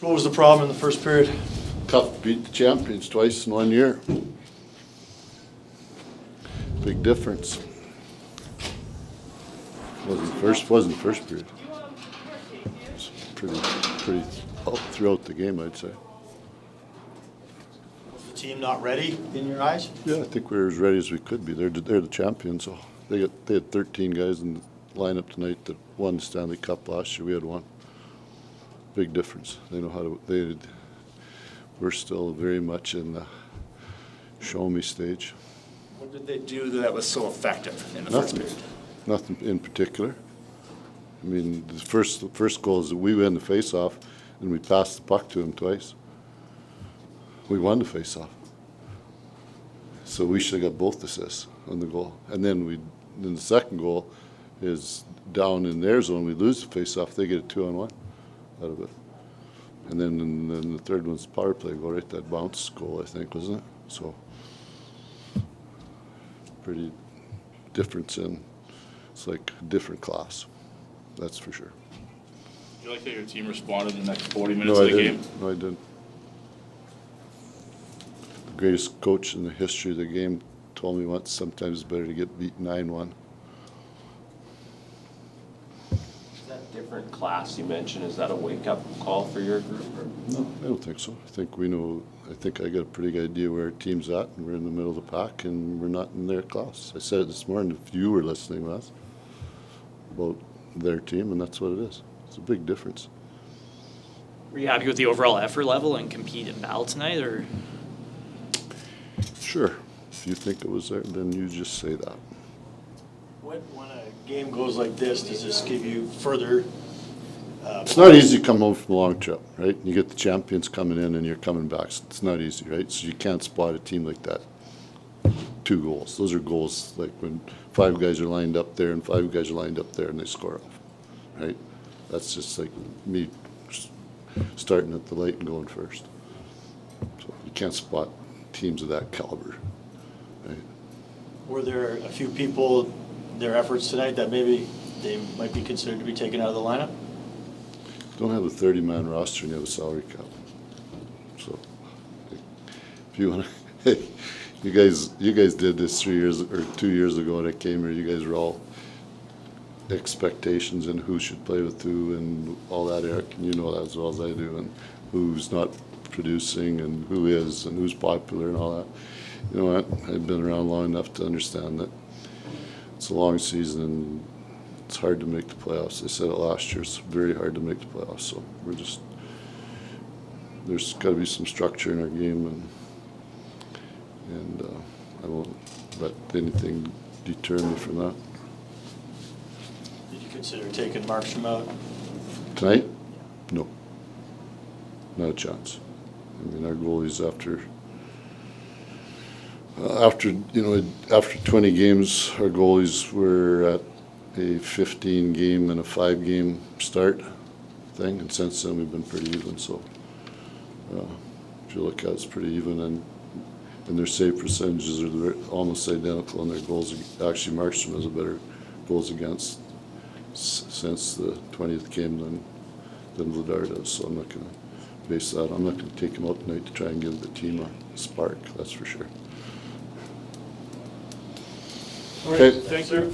What was the problem in the first period? Tough to beat the champions twice in 1 year. Big difference. Wasn't the first period. It was pretty up throughout the game, I'd say. Was the team not ready in your eyes? Yeah, I think we were as ready as we could be. They're the champions, so they had 13 guys in the lineup tonight that won the Stanley Cup last year. We had one. Big difference. They know how to. We're still very much in the show me stage. What did they do that was so effective in the first period? Nothing in particular. I mean, the first goal is that we win the face-off, and we passed the puck to them twice. We won the face-off, so we should have got both assists on the goal. And then the second goal is down in their zone. We lose the face-off. They get a 2-on-1 out of it. And then the third one's the power play goal, right? That bounce goal, I think, wasn't it? So pretty difference in. It's like a different class, that's for sure. Do you like how your team responded in the next 40 minutes of the game? No, I didn't. The greatest coach in the history of the game told me once, sometimes it's better to get beat 9-1. Different class you mentioned, is that a wake-up call for your group? Or? No, I don't think so. I think we know. I think I got a pretty good idea where our team's at, and we're in the middle of the pack, and we're not in their class. I said it this morning, if you were listening, Les, about their team, and that's what it is. It's a big difference. Were you happy with the overall effort level and compete and battle tonight, or? Sure. If you think it was there, then you just say that. When a game goes like this, does this give you further? It's not easy to come home from a long trip, right? You get the champions coming in and you're coming back. It's not easy, right? So you can't spot a team like that. 2 goals. Those are goals like when 5 guys are lined up there and 5 guys are lined up there and they score off, right? That's just like me starting at the light and going first. So you can't spot teams of that caliber, right? Were there a few people, their efforts tonight, that maybe they might be considered to be taken out of the lineup? Don't have a 30-man roster and you have a salary cap. So if you want to, hey, you guys did this 3 years or 2 years ago when I came here. You guys were all expectations and who should play with who and all that, Eric, and you know that as well as I do, and who's not producing and who is and who's popular and all that. You know what? I've been around long enough to understand that it's a long season and it's hard to make the playoffs. They said it last year. It's very hard to make the playoffs. So there's got to be some structure in our game, and I won't let anything deter me from that. Did you consider taking Markstrom out? Tonight? No. Not a chance. I mean, our goalies after 20 games, our goalies were at a 15 game and a 5 game start thing, and since then we've been pretty even. So if you look at it, it's pretty even, and their save percentages are almost identical, and their goals. Actually, Markstrom has a better goals against since the 20th game than Vladar does. So I'm not going to base that. I'm not going to take him out tonight to try and give the team a spark. That's for sure. All right. Okay. Thanks, sir.